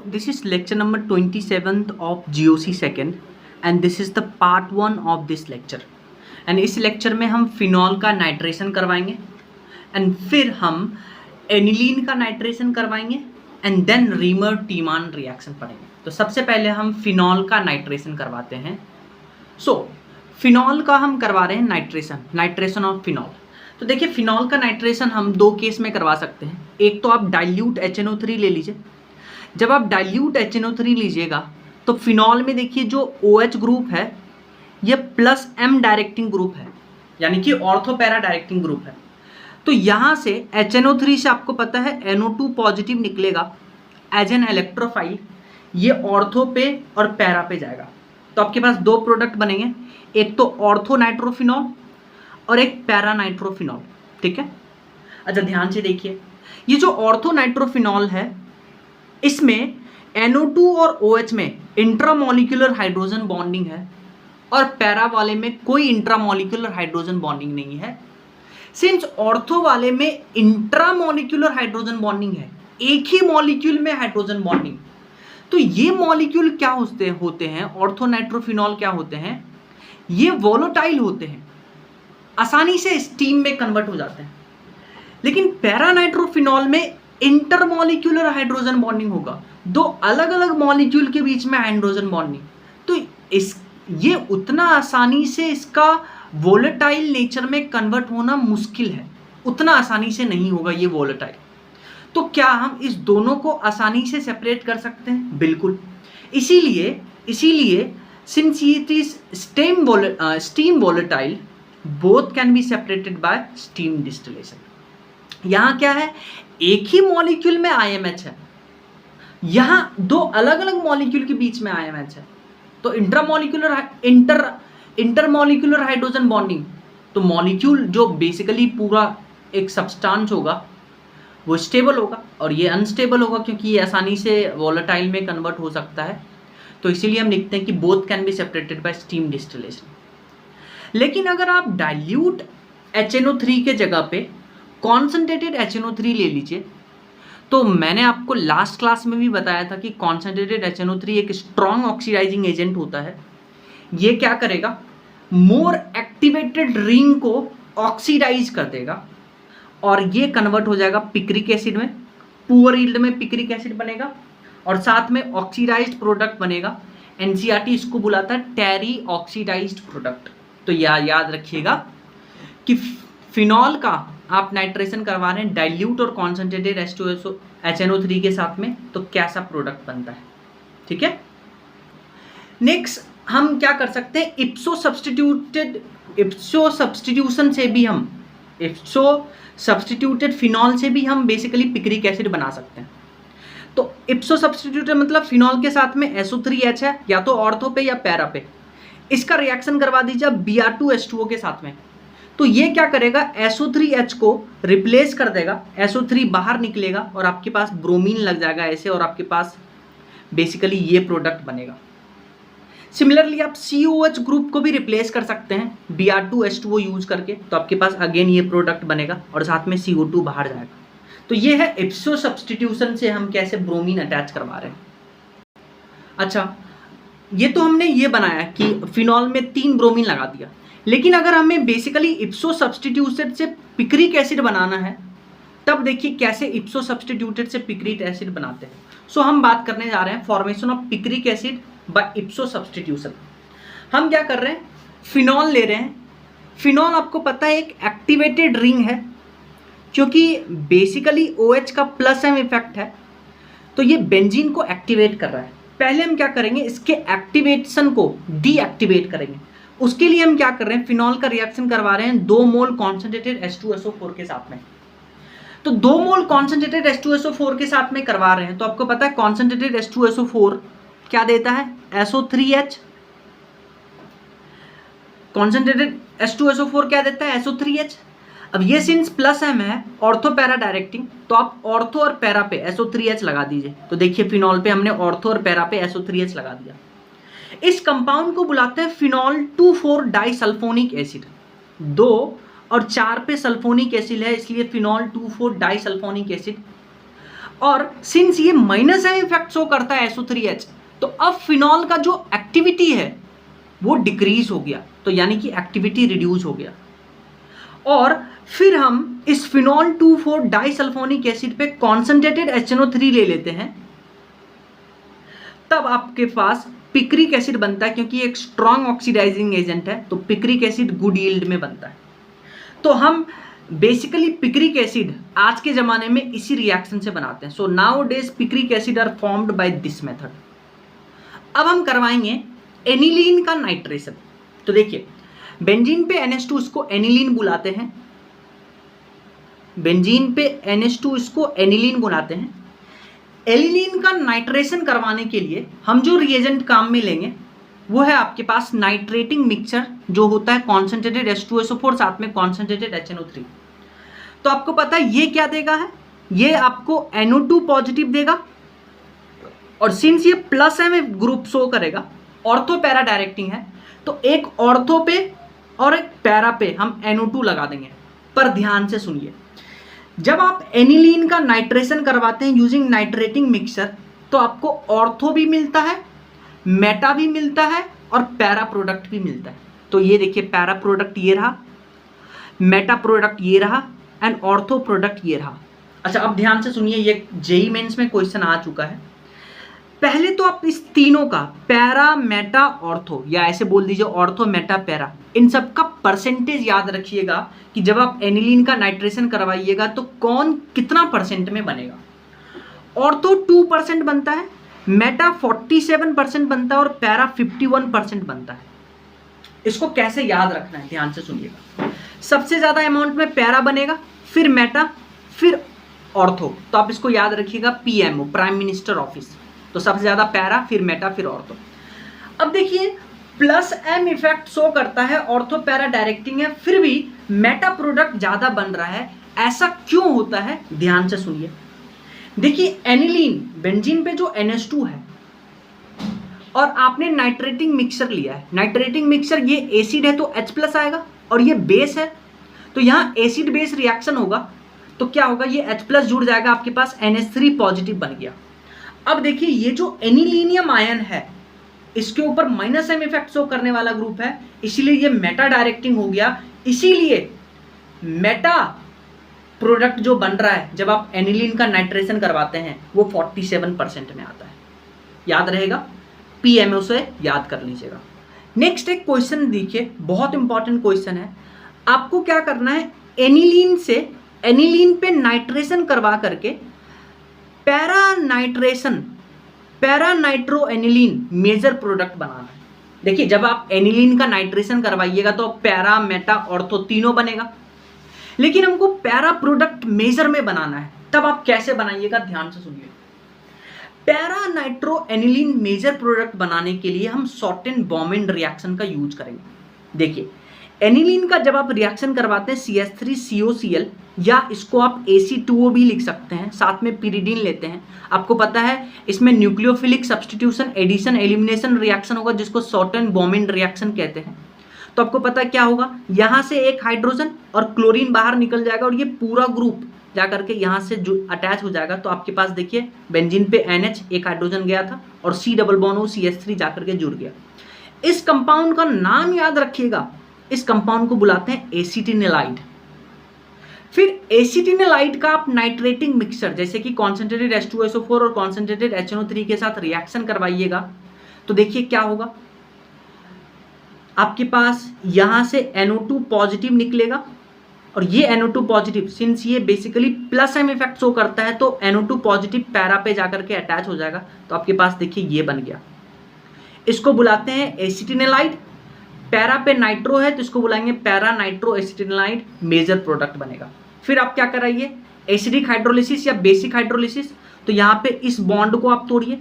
this is lecture number 27th of GOC second and this is the part 1 of this lecture and इस lecture में हम phenol का nitration करवाएंगे and फिर हम एनिलीन का नाइट्रेशन करवाएंगे एंड देन रीमर टीमान रिएक्शन पढ़ेंगे। तो सबसे पहले हम फिनॉल का नाइट्रेशन करवाते हैं। फिनॉल का हम करवा रहे हैं नाइट्रेशन ऑफ फिनॉल। तो देखिए फिनॉल का नाइट्रेशन हम दो केस में करवा सकते हैं। एक तो आप डाइल्यूट HNO3 ले लीजिए। जब आप डाइल्यूट HNO3 लीजिएगा तो फिनॉल में देखिए जो OH ग्रुप है ये +M डायरेक्टिंग ग्रुप है, यानी कि ऑर्थो पैरा डायरेक्टिंग ग्रुप है। तो यहाँ से HNO3 से आपको पता है NO2 पॉजिटिव निकलेगा एज एन इलेक्ट्रोफाइल, ये ऑर्थो पे और पैरा पे जाएगा। तो आपके पास दो प्रोडक्ट बनेंगे, एक तो ऑर्थो नाइट्रोफिनॉल और एक पैरा नाइट्रोफिनॉल। ठीक है, अच्छा ध्यान से देखिए, ये जो ऑर्थो नाइट्रोफिनॉल है इसमें NO2 और OH में इंट्रामोलिकुलर हाइड्रोजन बॉन्डिंग है और पैरा वाले में कोई इंट्रामोलिकुलर हाइड्रोजन बॉन्डिंग नहीं है। सिंस ऑर्थो वाले में इंट्रामोलिकुलर हाइड्रोजन बॉन्डिंग है, एक ही मॉलिक्यूल में हाइड्रोजन बॉन्डिंग, तो ये मॉलिक्यूल क्या होते हैं ऑर्थो नाइट्रोफिनॉल क्या होते हैं, ये वोलेटाइल होते हैं, आसानी से स्टीम में कन्वर्ट हो जाते हैं। लेकिन पैरा नाइट्रोफिनॉल में इंटरमोलिक्यूलर हाइड्रोजन बॉन्डिंग होगा, दो अलग अलग मॉलिक्यूल के बीच में हाइड्रोजन बॉन्डिंग, तो ये उतना आसानी से इसका वोलेटाइल नेचर में कन्वर्ट होना मुश्किल है, उतना आसानी से नहीं होगा ये वोलेटाइल। तो क्या हम इस दोनों को आसानी से सेपरेट कर सकते हैं? बिल्कुल। इसीलिए since it is steam volatile both can be separated by steam distillation. यहाँ क्या है, एक ही मॉलिक्यूल में IMH है, यहाँ दो अलग अलग मॉलिक्यूल के बीच में IMH है, तो इंटरमॉलिक्यूलर हाइड्रोजन बॉन्डिंग, तो मॉलिक्यूल जो बेसिकली पूरा एक सब्सटेंस होगा वो स्टेबल होगा और ये अनस्टेबल होगा क्योंकि ये आसानी से वोलेटाइल में कन्वर्ट हो सकता है। तो इसीलिए हम लिखते हैं कि both can be separated by steam distillation. लेकिन अगर आप डाइल्यूट HNO3 के जगह पे कॉन्सेंट्रेटेड HNO3 ले लीजिए, तो मैंने आपको लास्ट क्लास में भी बताया था कि कॉन्सेंट्रेटेड HNO3 एक स्ट्रॉन्ग ऑक्सीडाइजिंग एजेंट होता है। ये क्या करेगा, मोर एक्टिवेटेड रिंग को ऑक्सीडाइज कर देगा और ये कन्वर्ट हो जाएगा पिक्रिक एसिड में, पुअर यील्ड में पिक्रिक एसिड बनेगा और साथ में ऑक्सीडाइज्ड प्रोडक्ट बनेगा। NCERT इसको बुलाता है टेरी ऑक्सीडाइज्ड प्रोडक्ट। तो याद रखिएगा कि फिनॉल का आप नाइट्रेशन करवा रहे हैं डाइल्यूट और कॉन्सेंट्रेटेड HNO3 के साथ में, तो कैसा प्रोडक्ट बनता है। ठीक है, नेक्स्ट हम क्या कर सकते हैं, इप्सो सब्स्टिट्यूटेड फिनॉल से भी हम बेसिकली पिक्रिक एसिड बना सकते हैं। तो इप्सो सब्स्टिट्यूटेड मतलब फिनॉल के साथ में SO3H है, या तो ऑर्थो पे या पैरा पे, इसका रिएक्शन करवा दीजिए Br2H2O के साथ में। तो ये क्या करेगा, SO3H को रिप्लेस कर देगा, SO3 बाहर निकलेगा और आपके पास ब्रोमीन लग जाएगा ऐसे, और आपके पास बेसिकली ये प्रोडक्ट बनेगा। सिमिलरली आप COH ग्रुप को भी रिप्लेस कर सकते हैं Br2H2O यूज करके, तो आपके पास अगेन ये प्रोडक्ट बनेगा और साथ में CO2 बाहर जाएगा। तो ये है इप्सो सब्स्टिट्यूशन से हम कैसे ब्रोमीन अटैच करवा रहे हैं। अच्छा, ये तो हमने ये बनाया कि फिनॉल में 3 ब्रोमीन लगा दिया, लेकिन अगर हमें बेसिकली इप्सो सब्स्टिट्यूटेड से पिक्रिक एसिड बनाना है तब देखिए कैसे इप्सो सब्स्टिट्यूटेड से पिक्रिक एसिड बनाते हैं। सो हम बात करने जा रहे हैं formation of picric acid by इप्सो substitution. हम क्या कर रहे हैं, फिनॉल ले रहे हैं। फिनॉल आपको पता है एक एक्टिवेटेड रिंग है, क्योंकि बेसिकली OH का +M इफेक्ट है, तो ये बेंजीन को एक्टिवेट कर रहा है। पहले हम क्या करेंगे, इसके एक्टिवेशन को डीएक्टिवेट करेंगे। उसके लिए हम क्या कर रहे हैं, फिनॉल का रिएक्शन करवा रहे हैं 2 मोल कॉन्सेंट्रेटेड H2SO4 के साथ में। तो 2 मोल कॉन्सेंट्रेटेड H2SO4 के साथ में करवा रहे हैं, तो आपको पता है कॉन्सेंट्रेटेड H2SO4 क्या देता है, SO3H। कॉन्सेंट्रेटेड H2SO4 क्या देता है, SO3H। अब ये सिंस +M है, ऑर्थो पैरा डायरेक्टिंग, तो आप ऑर्थो और पैरा पे SO3H लगा दीजिए। तो देखिए फिनॉल पे हमने ऑर्थो और पैरा पे SO3H लगा दिया। इस कंपाउंड को बुलाते हैं फिनॉल 2,4 डाइसल्फोनिक एसिड। 2 और 4 पे सल्फोनिक एसिड है, इसलिए फिनॉल 2,4 डाइसल्फोनिक एसिड। और सिंस ये माइनस एम इफेक्ट शो करता है SO3H, तो अब फिनॉल का जो एक्टिविटी है वो डिक्रीज हो गया, तो यानी कि एक्टिविटी रिड्यूस हो गया। और फिर हम इस फिनॉल 2,4 डाइसल्फोनिक एसिड पे कॉन्सेंट्रेटेड HNO3 ले लेते हैं, तब आपके पास पिक्रिक एसिड बनता है, क्योंकि एक स्ट्रॉन्ग ऑक्सीडाइजिंग एजेंट है, तो पिक्रिक एसिड गुड यील्ड में बनता है। तो हम बेसिकली पिक्रिक एसिड आज के ज़माने में इसी रिएक्शन से बनाते हैं। So nowadays picric acid are formed by this method. अब हम करवाएंगे एनिलीन का नाइट्रेशन। तो देखिए, बेंजीन पे NH2 इसको एनिलीन बुलाते हैं, बेंजीन पे NH2 इसको एनिलीन बुलाते हैं। एनिलीन का नाइट्रेशन करवाने के लिए हम जो रिएजेंट काम में लेंगे वो है आपके पास नाइट्रेटिंग मिक्सचर, जो होता है कॉन्सेंट्रेटेड H2SO4 साथ में कॉन्सेंट्रेटेड HNO3। तो आपको पता है ये क्या देगा है, ये आपको NO2 पॉजिटिव देगा, और सिंस ये प्लस है में ग्रुप शो करेगा, ऑर्थो पैरा डायरेक्टिंग है, तो एक ऑर्थो पे और एक पैरा पे हम NO2 लगा देंगे। पर ध्यान से सुनिए, जब आप एनिलीन का नाइट्रेशन करवाते हैं यूजिंग नाइट्रेटिंग मिक्सचर, तो आपको ऑर्थो भी मिलता है, मेटा भी मिलता है, और पैरा प्रोडक्ट भी मिलता है। तो ये देखिए, पैरा प्रोडक्ट ये रहा, मेटा प्रोडक्ट ये रहा, एंड ऑर्थो प्रोडक्ट ये रहा। अच्छा, अब ध्यान से सुनिए, ये जेईई मेंस में क्वेश्चन आ चुका है। पहले तो आप इस तीनों का पैरा, मेटा, ऑर्थो, या ऐसे बोल दीजिए ऑर्थो, मेटा, पैरा, इन सब का परसेंटेज याद रखिएगा कि जब आप एनिलीन का नाइट्रेशन करवाइएगा तो कौन कितना परसेंट में बनेगा। ऑर्थो 2% बनता है, मेटा 47% बनता है, और पैरा 51% बनता है। इसको कैसे याद रखना है, ध्यान से सुनिएगा। सबसे ज़्यादा अमाउंट में पैरा बनेगा, फिर मेटा, फिर ऑर्थो। तो आप इसको याद रखिएगा, PMO, प्राइम मिनिस्टर ऑफिस। तो सबसे ज़्यादा पैरा, फिर मेटा, फिर ऑर्थो। अब देखिए, प्लस एम इफेक्ट शो करता है, ऑर्थो पैरा डायरेक्टिंग है, फिर भी मेटा प्रोडक्ट ज़्यादा बन रहा है। ऐसा क्यों होता है, ध्यान से सुनिए। देखिए, एनिलीन बेंजीन पे जो NH2 है और आपने नाइट्रेटिंग मिक्सचर लिया है, नाइट्रेटिंग मिक्सचर ये एसिड है तो H+ आएगा, और ये बेस है तो यहाँ एसिड बेस रिएक्शन होगा, तो क्या होगा, ये H+ जुड़ जाएगा, आपके पास NH3 पॉजिटिव बन गया। अब देखिए, ये जो एनिलीनियम आयन है इसके ऊपर -M इफेक्ट शो करने वाला ग्रुप है, इसीलिए ये मेटा डायरेक्टिंग हो गया। इसीलिए मेटा प्रोडक्ट जो बन रहा है जब आप एनिलीन का नाइट्रेशन करवाते हैं वो 47% में आता है। याद रहेगा, PMO से याद कर लीजिएगा। नेक्स्ट एक क्वेश्चन देखिए, बहुत इंपॉर्टेंट क्वेश्चन है। आपको क्या करना है, एनिलीन से एनिलीन पे नाइट्रेशन करवा करके para nitro aniline major product बनाना है। देखिए, जब आप एनिलीन का नाइट्रेशन करवाइएगा तो पैरा, मेटा, ऑर्थो तीनों बनेगा, लेकिन हमको पैरा प्रोडक्ट मेजर में बनाना है। तब आप कैसे बनाइएगा, ध्यान से सुनिए। Para nitro aniline major product बनाने के लिए हम शॉर्टेन-बॉर्मेंड रिएक्शन का यूज करेंगे। देखिए, एनिलीन का जब आप रिएक्शन करवाते हैं CH3COCl, या इसको आप AC2O भी लिख सकते हैं, साथ में पिरिडीन लेते हैं। आपको पता है इसमें nucleophilic substitution, addition, elimination reaction होगा, जिसको शॉर्टेन-बॉर्मेंड रिएक्शन कहते हैं। तो आपको पता क्या होगा, यहाँ से एक हाइड्रोजन और क्लोरीन बाहर निकल जाएगा, और ये पूरा ग्रुप जाकर के यहाँ से अटैच हो जाएगा। तो आपके पास देखिए, बेंजीन पे NH एक हाइड्रोजन गया था, और C+O CH3 जाकर के जुड़ गया। इस कंपाउंड का नाम याद रखिएगा, इस कंपाउंड को बुलाते हैं एसिटिनिलाइड। फिर एसिटिनिलाइड का आप नाइट्रेटिंग मिक्सचर, जैसे कि कॉन्सेंट्रेटेड H2SO4 और कॉन्सेंट्रेटेड HNO3 के साथ रिएक्शन करवाइएगा, तो देखिए क्या होगा, आपके पास यहाँ से NO2 पॉजिटिव निकलेगा, और ये NO2 पॉजिटिव, सिंस ये बेसिकली +M इफेक्ट शो करता है, तो NO2 पॉजिटिव पैरा पे जाकर के अटैच हो जाएगा। तो आपके पास देखिए ये बन गया, इसको बुलाते हैं एसिटिनिलाइड। पैरा पे नाइट्रो है तो इसको बुलाएंगे पैरा नाइट्रो एसिटिनिलाइड, मेजर प्रोडक्ट बनेगा। फिर आप क्या कराइए, एसिडिक हाइड्रोलिसिस या बेसिक हाइड्रोलिसिस। तो यहाँ पे इस बॉन्ड को आप तोड़िए,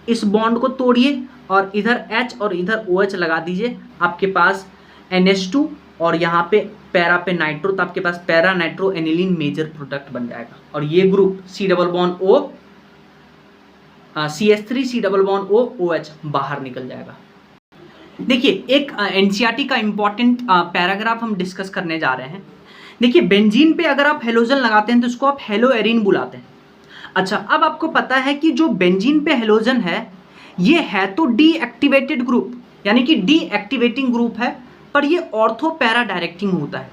इस बॉन्ड को तोड़िए, और इधर H और इधर OH लगा दीजिए, आपके पास NH2 और यहाँ पे पैरा पे नाइट्रो, तो आपके पास para nitro aniline major product बन जाएगा। और ये group C+O CH3 C+O OH बाहर निकल जाएगा। देखिए, एक NCERT का इंपॉर्टेंट पैराग्राफ हम डिस्कस करने जा रहे हैं। देखिए, बेंजीन पे अगर आप हेलोजन लगाते हैं तो इसको आप हेलो एरिन बुलाते हैं। अच्छा, अब आपको पता है कि जो बेंजीन पे हेलोजन है ये है तो डीएक्टिवेटेड ग्रुप, यानी कि डीएक्टिवेटिंग ग्रुप है, पर ये ऑर्थो पैरा डायरेक्टिंग होता है।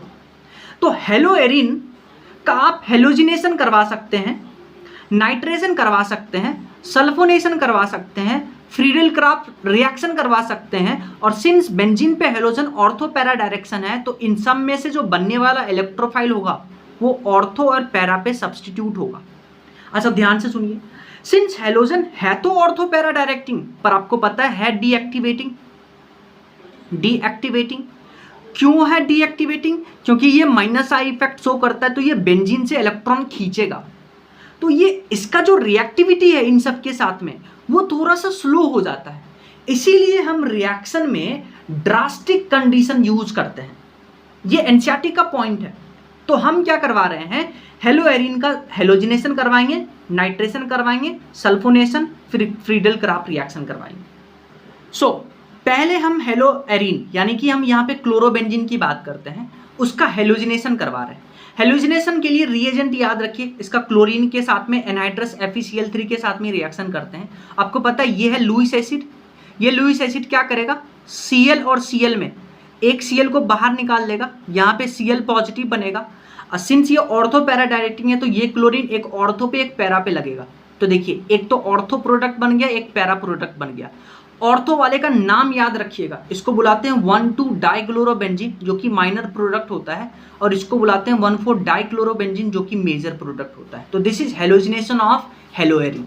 तो हेलोएरिन का आप हेलोजिनेशन करवा सकते हैं, नाइट्रेशन करवा सकते हैं, सल्फोनेशन करवा सकते हैं, फ्रीडल क्राफ्ट रिएक्शन करवा सकते हैं, और सिंस बेंजीन पे हेलोजन ऑर्थो पैरा डायरेक्शन है तो इन सब में से जो बनने वाला इलेक्ट्रोफाइल होगा वो ऑर्थो और पैरा पे सब्सटीट्यूट होगा। अच्छा ध्यान से सुनिए, सिंस हेलोजन है तो ऑर्थो पैरा डायरेक्टिंग, पर आपको पता है डीएक्टिवेटिंग। डीएक्टिवेटिंग क्यों है डीएक्टिवेटिंग? क्योंकि ये माइनस आई इफेक्ट शो करता है, तो ये बेंजीन से इलेक्ट्रॉन खींचेगा, तो ये इसका जो रिएक्टिविटी है इन सब के साथ में वो थोड़ा सा स्लो हो जाता है। इसीलिए हम रिएक्शन में ड्रास्टिक कंडीशन यूज करते हैं, ये एनसीईआरटी का पॉइंट है। तो हम क्या करवा रहे हैं, हेलोएरिन का हेलोजिनेशन करवाएंगे, नाइट्रेशन करवाएंगे, सल्फोनेशन, फिर फ्रीडल क्राफ्ट रिएक्शन करवाएंगे। सो पहले हम हेलोएरिन यानी कि हम यहाँ पे क्लोरोबेंजीन की बात करते हैं, उसका हेलोजिनेशन करवा रहे हैं। हेलोजिनेशन के लिए रिएजेंट याद रखिए, इसका क्लोरीन के साथ में एनहाइड्रस FeCl3 के साथ में रिएक्शन करते हैं। आपको पता है ये है लुईस एसिड। ये लुईस एसिड क्या करेगा, Cl और Cl में एक Cl को बाहर निकाल लेगा, यहाँ पे Cl पॉजिटिव बनेगा। सिंस ये ऑर्थो पैरा डायरेक्टिंग है तो ये क्लोरीन एक ऑर्थो पे एक पैरा पे लगेगा। तो देखिए एक तो ऑर्थो प्रोडक्ट बन गया, एक पैरा प्रोडक्ट बन गया। ऑर्थो वाले का नाम याद रखिएगा, इसको बुलाते हैं 1,2-डाइक्लोरोबेंजीन जो कि माइनर प्रोडक्ट होता है, और इसको बुलाते हैं 1,4-डाइक्लोरोबेंजीन जो कि मेजर प्रोडक्ट होता है। तो दिस इज हेलोजिनेशन ऑफ हेलोएरिन।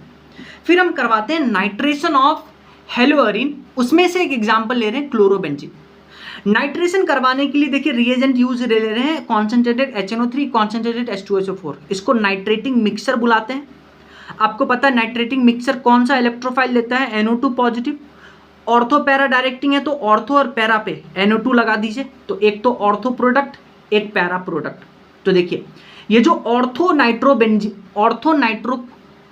फिर हम करवाते हैं नाइट्रेशन ऑफ हेलोएरिन, उसमें से एक एग्जांपल ले रहे हैं क्लोरोबेंजीन। नाइट्रेशन करवाने के लिए देखिए रिएजेंट यूज ले ले रहे हैं कॉन्सेंट्रेटेड HNO3, कॉन्सेंट्रेटेड H2SO4, इसको नाइट्रेटिंग मिक्सचर बुलाते हैं। आपको पता है नाइट्रेटिंग मिक्सचर कौन सा इलेक्ट्रोफाइल लेता है, NO2 positive. Ortho para directing है तो ऑर्थो और पैरा पे NO2 लगा दीजिए, तो एक तो ऑर्थो प्रोडक्ट एक पैरा प्रोडक्ट। तो देखिए ये जो ऑर्थो नाइट्रो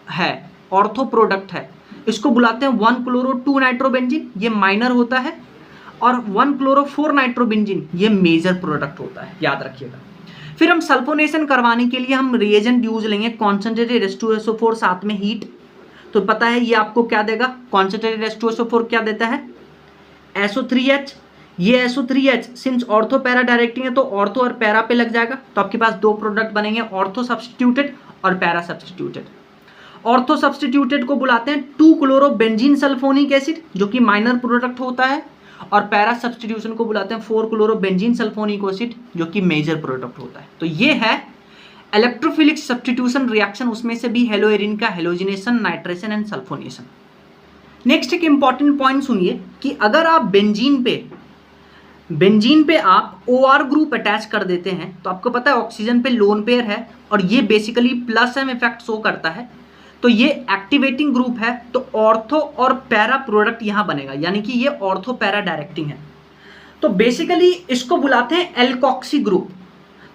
है, ऑर्थो प्रोडक्ट है, इसको बुलाते हैं 1-क्लोरो-2-नाइट्रोबेंजीन, ये माइनर होता है, और 1-क्लोरो-4-नाइट्रोबेंजीन ये मेजर प्रोडक्ट होता है, याद रखिएगा। फिर हम सल्फोनेशन करवाने के लिए हम रिएजेंट यूज लेंगे कॉन्सेंट्रेटेड H2SO4 साथ में हीट। तो पता है ये आपको क्या देगा, कॉन्सेंट्रेटेड H2SO4 क्या देता है, SO3H। ये SO3H since ortho para directing है तो ऑर्थो और पैरा पे लग जाएगा, तो आपके पास दो प्रोडक्ट बनेंगे, ऑर्थो सब्स्टिट्यूटेड और पैरा सब्स्टिट्यूटेड। ऑर्थो सब्स्टिट्यूटेड को बुलाते हैं 2-क्लोरोबेंजीन सल्फोनिक एसिड जो कि माइनर प्रोडक्ट होता है, और पैरा सब्स्टिट्यूशन को बुलाते हैं 4-क्लोरोबेंजीन सल्फोनिक एसिड जो कि मेजर प्रोडक्ट होता है। तो ये है इलेक्ट्रोफिलिक सब्स्टिट्यूशन रिएक्शन, उसमें से भी हेलोएरिन का halogenation, nitration and sulphonation. Next एक इंपॉर्टेंट पॉइंट सुनिए कि अगर आप बेंजीन पे आप OR ग्रुप अटैच कर देते हैं तो आपको पता है ऑक्सीजन पे लोन पेयर है और ये बेसिकली +M इफेक्ट शो करता है, तो ये एक्टिवेटिंग ग्रुप है, तो ऑर्थो और पैरा प्रोडक्ट यहाँ बनेगा, यानी कि ये ऑर्थो पैरा डायरेक्टिंग है। तो बेसिकली इसको बुलाते हैं एल्कोक्सी ग्रुप।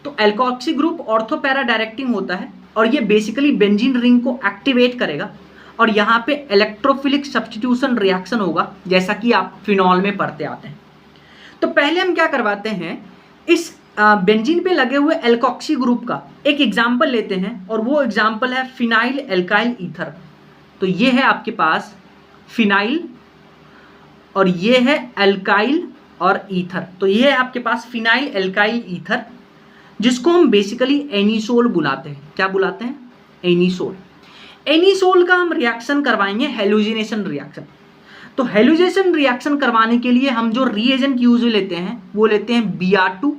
तो alkoxy group ortho para directing होता है और ये बेसिकली बेंजीन रिंग को एक्टिवेट करेगा, और यहाँ पे इलेक्ट्रोफिलिक सब्स्टिट्यूशन रिएक्शन होगा, जैसा कि आप फिनॉल में पढ़ते आते हैं। तो पहले हम क्या करवाते हैं, इस बेंजीन पे लगे हुए एल्कोक्सी ग्रुप का एक एग्जाम्पल लेते हैं, और वो एग्जाम्पल है फिनाइल एल्काइल ईथर। तो ये है आपके पास फिनाइल और ये है एल्काइल और ईथर। तो ये है आपके पास फिनाइल एल्काइल ईथर, जिसको हम बेसिकली एनिसोल बुलाते हैं। क्या बुलाते हैं, एनिसोल। एनिसोल का हम रिएक्शन करवाएंगे हेलोजिनेशन रिएक्शन। तो हेलोजिनेशन रिएक्शन करवाने के लिए हम जो रिएजेंट यूज लेते हैं वो लेते हैं Br2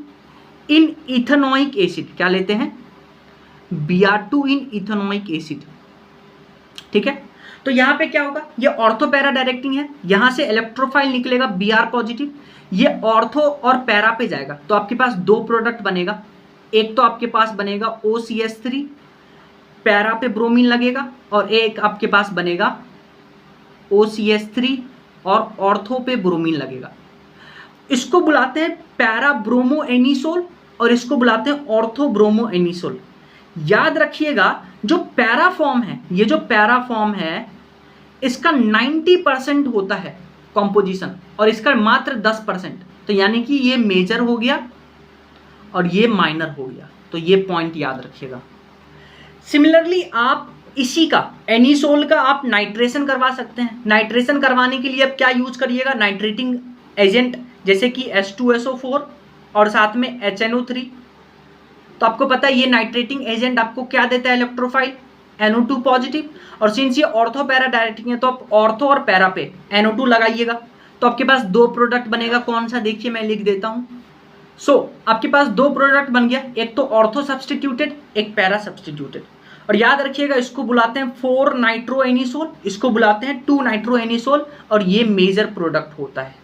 इन इथेनोइक एसिड। क्या लेते हैं, Br2 इन इथेनोइक एसिड। ठीक है, तो यहाँ पे क्या होगा, ये ऑर्थो पैरा डायरेक्टिंग है, यहाँ से इलेक्ट्रोफाइल निकलेगा Br पॉजिटिव, ये ऑर्थो और पैरा पे जाएगा, तो आपके पास दो प्रोडक्ट बनेगा। एक तो आपके पास बनेगा OCH3, पैरा पे ब्रोमीन लगेगा, और एक आपके पास बनेगा OCH3 और ऑर्थो पे ब्रोमीन लगेगा। इसको बुलाते हैं पैरा ब्रोमो एनिसोल और इसको बुलाते हैं ऑर्थो ब्रोमो एनिसोल। याद रखिएगा जो पैरा फॉर्म है, ये जो पैरा फॉर्म है इसका 90% होता है कॉम्पोजिशन और इसका मात्र 10%, तो यानी कि ये मेजर हो गया और ये माइनर हो गया। तो ये पॉइंट याद रखिएगा। सिमिलरली आप इसी का एनिसोल का आप नाइट्रेशन करवा सकते हैं। नाइट्रेशन करवाने के लिए आप क्या यूज करिएगा, नाइट्रेटिंग एजेंट जैसे कि H2SO4 और साथ में HNO3। तो आपको पता है ये नाइट्रेटिंग एजेंट आपको क्या देता है, इलेक्ट्रोफाइल NO2 पॉजिटिव। और सिंस ये ऑर्थो पैरा डायरेक्टिंग है तो आप ऑर्थो और पैरा पे NO2 लगाइएगा, तो आपके पास दो प्रोडक्ट बनेगा। कौन सा, देखिए मैं लिख देता हूं। आपके पास दो प्रोडक्ट बन गया, एक तो ऑर्थो सब्सटीट्यूटेड, एक पैरा सब्सटीट्यूटेड। और याद रखिएगा इसको बुलाते हैं 4 नाइट्रो एनिसोल, इसको बुलाते हैं 2 नाइट्रो एनिसोल, और ये मेजर प्रोडक्ट होता है।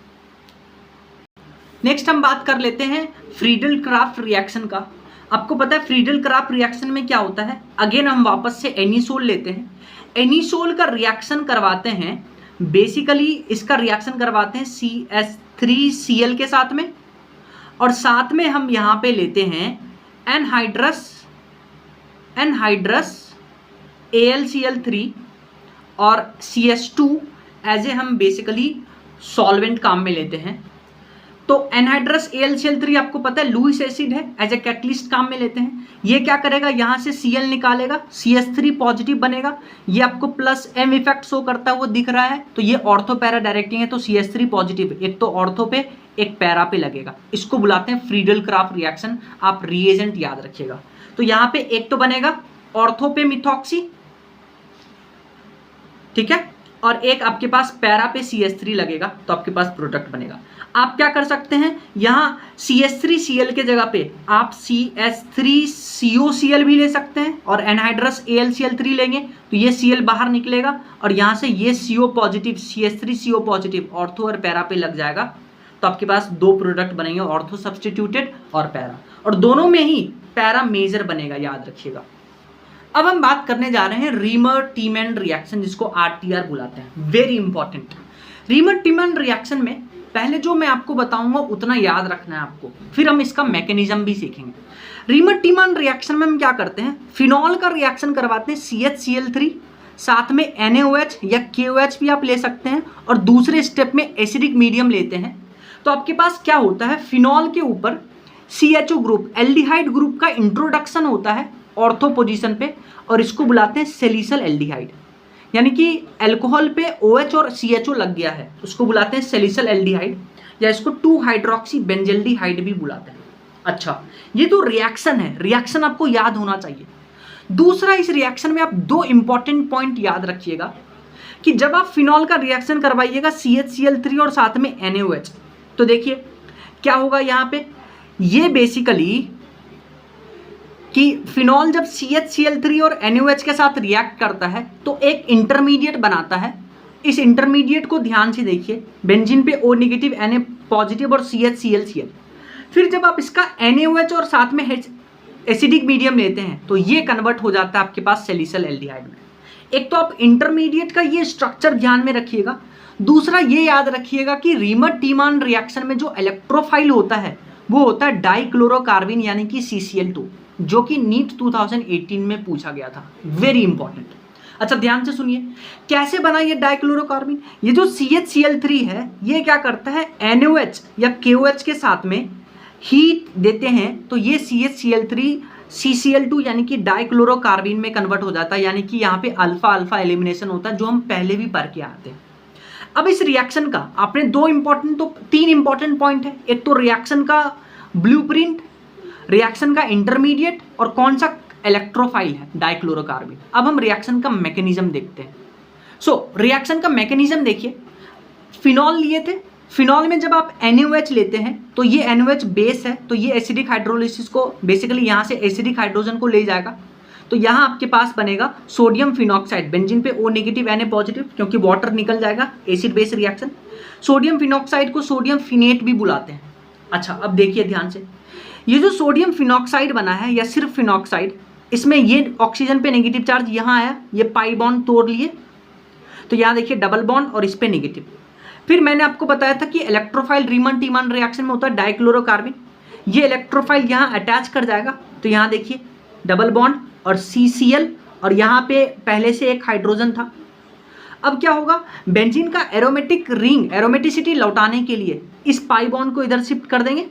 नेक्स्ट हम बात कर लेते हैं फ्रीडल क्राफ्ट रिएक्शन का। आपको पता है फ्रीडल क्राफ्ट रिएक्शन में क्या होता है, अगेन हम वापस से एनिसोल लेते हैं, एनिसोल का रिएक्शन करवाते हैं। बेसिकली इसका रिएक्शन करवाते हैं CH3Cl के साथ में, और साथ में हम यहाँ पे लेते हैं एनहाइड्रस AlCl3 और CH2 एज ए हम बेसिकली सॉल्वेंट काम में लेते हैं। तो एनहाइड्रस AlCl3 आपको पता है लुईस एसिड है, एज ए कैटलिस्ट काम में लेते हैं। ये क्या करेगा, यहाँ से Cl निकालेगा, CH3 पॉजिटिव बनेगा, ये आपको प्लस M इफेक्ट शो करता हुआ दिख रहा है। तो ये ऑर्थो पैरा डायरेक्टिंग है, तो CH3 पॉजिटिव एक तो ऑर्थो पे एक पैरा पे लगेगा, इसको बुलाते हैं फ्रीडल क्राफ्ट रिएक्शन। आप रिएजेंट याद रखिएगा। तो यहाँ पे एक तो बनेगा ऑर्थो पे मिथॉक्सी, ठीक है, और एक आपके पास पैरा पे CH3 लगेगा, तो आपके पास प्रोडक्ट बनेगा। आप क्या कर सकते हैं, यहाँ CH3Cl के जगह पे आप CH3COCl भी ले सकते हैं, और एनहाइड्रस AlCl3 लेंगे तो ये Cl बाहर निकलेगा, और यहाँ से ये CO positive CH3CO positive ortho और पैरा पे लग जाएगा। तो आपके पास दो प्रोडक्ट बनेंगे, ऑर्थो सब्सटीट्यूटेड और पैरा, और दोनों में ही पैरा मेजर बनेगा, याद रखिएगा। अब हम बात करने जा रहे हैं रीमर-टीमैन रिएक्शन, जिसको RTR बुलाते हैं। Very important. रीमर-टीमैन रिएक्शन में पहले जो मैं आपको बताऊंगा उतना याद रखना है आपको, फिर हम इसका मैकेनिज्म भी सीखेंगे। रीमर-टीमैन रिएक्शन में हम क्या करते हैं, फिनॉल का रिएक्शन करवाते हैं CHCl3, साथ में NaOH या KOH भी आप ले सकते हैं, और दूसरे स्टेप में एसिडिक मीडियम लेते हैं। तो आपके पास क्या होता है, फिनॉल के ऊपर CHO ग्रुप, एल्डिहाइड ग्रुप का इंट्रोडक्शन होता है ऑर्थो पोजीशन पे, और इसको बुलाते हैं सेलिसल एल्डिहाइड। यानी कि अल्कोहल पे OH और CHO लग गया है, उसको बुलाते हैं सेलिसल एल्डिहाइड, या इसको 2 हाइड्रोक्सी बेंजल्डिहाइड भी बुलाते हैं। अच्छा, ये तो रिएक्शन है, रिएक्शन आपको याद होना चाहिए। दूसरा, इस रिएक्शन में आप दो इंपॉर्टेंट पॉइंट याद रखिएगा कि जब आप फिनॉल का रिएक्शन करवाइएगा CHCl3 और साथ में NaOH, तो देखिए क्या होगा यहाँ पे, ये बेसिकली कि फिनॉल जब CHCl3 और NaOH के साथ रिएक्ट करता है तो एक इंटरमीडिएट बनाता है। इस इंटरमीडिएट को ध्यान से देखिए, बेंजीन पे O नेगेटिव Na पॉजिटिव और CHClCl। फिर जब आप इसका NaOH और साथ में एसिडिक मीडियम लेते हैं तो ये कन्वर्ट हो जाता है आपके पास सेलिसल एल्डिहाइड में। एक तो आप इंटरमीडिएट का ये स्ट्रक्चर ध्यान में रखिएगा, दूसरा ये याद रखिएगा कि रीमर-टीमैन रिएक्शन में जो इलेक्ट्रोफाइल होता है वो होता है डाइक्लोरोकार्बिन यानी कि CCl2, जो कि नीट 2018 में पूछा गया था। Very important. अच्छा ध्यान से सुनिए, कैसे बना ये डाइक्लोरोकार्बिन। ये जो CHCl3 है ये क्या करता है, NaOH या KOH के साथ में हीट देते हैं तो ये CHCl3 CCl2 यानी कि डाइक्लोरोकार्बिन में कन्वर्ट हो जाता है, यानी कि यहाँ पे अल्फा अल्फा एलिमिनेशन होता है, जो हम पहले भी पढ़ के आते हैं। अब इस रिएक्शन का आपने तीन इंपॉर्टेंट पॉइंट है, एक तो रिएक्शन का ब्लूप्रिंट, रिएक्शन का इंटरमीडिएट, और कौन सा इलेक्ट्रोफाइल है, डाइक्लोरोकार्बिन। अब हम रिएक्शन का मैकेनिज्म देखते हैं। रिएक्शन का मैकेनिज्म देखिए, फिनॉल लिए थे, फिनॉल में जब आप NaOH लेते हैं तो ये NaOH बेस है, तो ये एसिडिक हाइड्रोलिसिस को बेसिकली यहाँ से एसिडिक हाइड्रोजन को ले जाएगा, तो यहाँ आपके पास बनेगा सोडियम फिनॉक्साइड, बेंजीन पे O नेगेटिव Na पॉजिटिव, क्योंकि वाटर निकल जाएगा, acid base reaction. Sodium phenoxide को सोडियम फिनेट भी बुलाते हैं। अच्छा अब देखिए ध्यान से, ये जो सोडियम फिनॉक्साइड बना है या सिर्फ फिनॉक्साइड, इसमें ये ऑक्सीजन पे नेगेटिव चार्ज यहाँ आया, ये पाई बॉन्ड तोड़ लिए, तो यहाँ देखिए डबल बॉन्ड और इस पे नेगेटिव। फिर मैंने आपको बताया था कि इलेक्ट्रोफाइल रीमर-टीमैन रिएक्शन में होता है डाइक्लोरोकार्बिन, ये इलेक्ट्रोफाइल यहाँ अटैच कर जाएगा, तो यहाँ देखिए डबल बॉन्ड और CCl, और यहाँ पे पहले से एक हाइड्रोजन था। अब क्या होगा, बेंजीन का एरोमेटिक रिंग, एरोमेटिसिटी लौटाने के लिए इस पाई बॉन्ड को इधर शिफ्ट कर देंगे,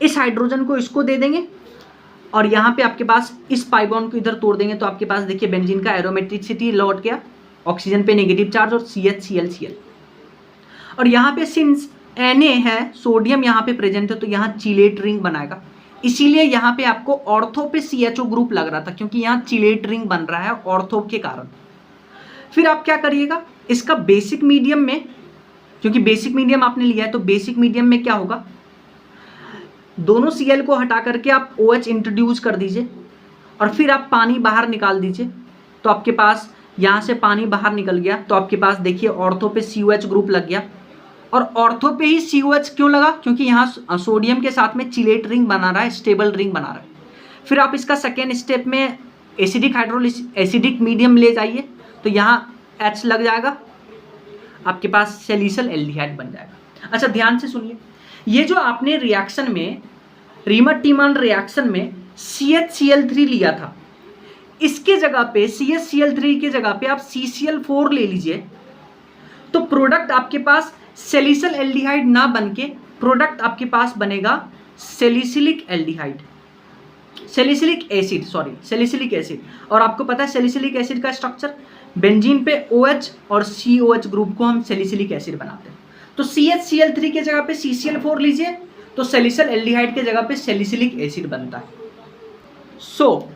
इस हाइड्रोजन को इसको दे देंगे, और यहाँ पे आपके पास इस पाई बॉन्ड को इधर तोड़ देंगे तो आपके पास देखिए बेंजीन का एरोमेटिसिटी लौट गया, ऑक्सीजन पे नेगेटिव चार्ज और CH Cl। और यहाँ पे सिंस Na है, सोडियम यहाँ पे प्रेजेंट है, तो यहाँ चिलेट रिंग बनाएगा, इसीलिए यहाँ पे आपको ऑर्थो पे CHO ग्रुप लग रहा था, क्योंकि यहाँ चिलेट रिंग बन रहा है ऑर्थो के कारण। फिर आप क्या करिएगा, इसका बेसिक मीडियम में, क्योंकि बेसिक मीडियम आपने लिया है, तो बेसिक मीडियम में क्या होगा, दोनों Cl को हटा करके आप OH इंट्रोड्यूस कर दीजिए और फिर आप पानी बाहर निकाल दीजिए, तो आपके पास यहाँ से पानी बाहर निकल गया, तो आपके पास देखिए ऑर्थो पे COH ग्रुप लग गया। और ऑर्थो पे ही COH क्यों लगा, क्योंकि यहाँ सोडियम के साथ में चिलेट रिंग बना रहा है, स्टेबल रिंग बना रहा है। फिर आप इसका सेकेंड स्टेप में एसिडिक मीडियम ले जाइए, तो यहाँ H लग जाएगा, आपके पास सैलिसिल एल्डिहाइड बन जाएगा। अच्छा ध्यान से सुनिए, ये जो आपने रिएक्शन में रीमर-टीमन रिएक्शन में CHCl3 लिया था, इसके जगह पे CHCl3 के जगह पे आप CCl4 ले लीजिए, तो प्रोडक्ट आपके पास सैलिसिल एल्डिहाइड ना बनके प्रोडक्ट आपके पास बनेगा सैलिसिलिक एल्डिहाइड, सैलिसिलिक एसिड। और आपको पता है सैलिसिलिक एसिड का स्ट्रक्चर, बेंजीन पे OH और COH ग्रुप को हम सैलिसिलिक एसिड बनाते हैं। तो CHCl3 के जगह पे CCl4 लीजिए, तो सैलिसिल एल्डिहाइड के जगह पे सैलिसिलिक एसिड बनता है। So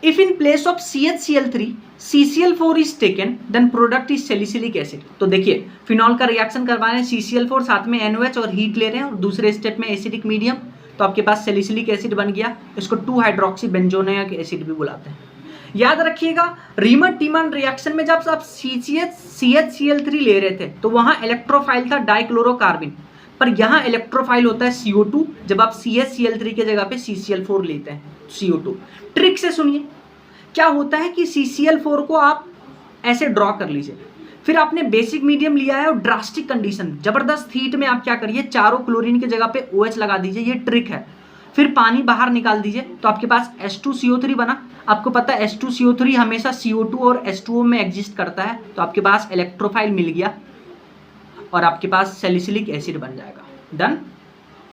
if in place of CHCl3 CCl4 is taken, then product is salicylic acid. तो देखिए फिनॉल का रिएक्शन करवा रहे हैं, CCl4 साथ में NOH और हीट ले रहे हैं, और दूसरे स्टेप में एसिडिक मीडियम, तो आपके पास सैलिसिलिक एसिड बन गया। इसको 2 हाइड्रोक्सी बेंजोनिक एसिड भी बुलाते हैं। याद रखिएगा, रीमर-टीमन रिएक्शन में जब आप CHCl3 ले रहे थे तो वहाँ इलेक्ट्रोफाइल था डाइक्लोरोकार्बन, पर यहाँ इलेक्ट्रोफाइल होता है CO2 जब आप CHCl3 के जगह पे CCl4 लेते हैं, CO2। ट्रिक से सुनिए, क्या होता है कि CCl4 को आप ऐसे ड्रॉ कर लीजिए, फिर आपने बेसिक मीडियम लिया है और ड्रास्टिक कंडीशन जबरदस्त हीट में आप क्या करिए, चारों क्लोरीन की जगह पे OH लगा दीजिए, ये ट्रिक है। फिर पानी बाहर निकाल दीजिए, तो आपके पास H2CO3 बना। आपको पता है H2CO3 हमेशा CO2 और H2O में एग्जिस्ट करता है, तो आपके पास इलेक्ट्रोफाइल मिल गया और आपके पास सैलिसिलिक एसिड बन जाएगा। डन।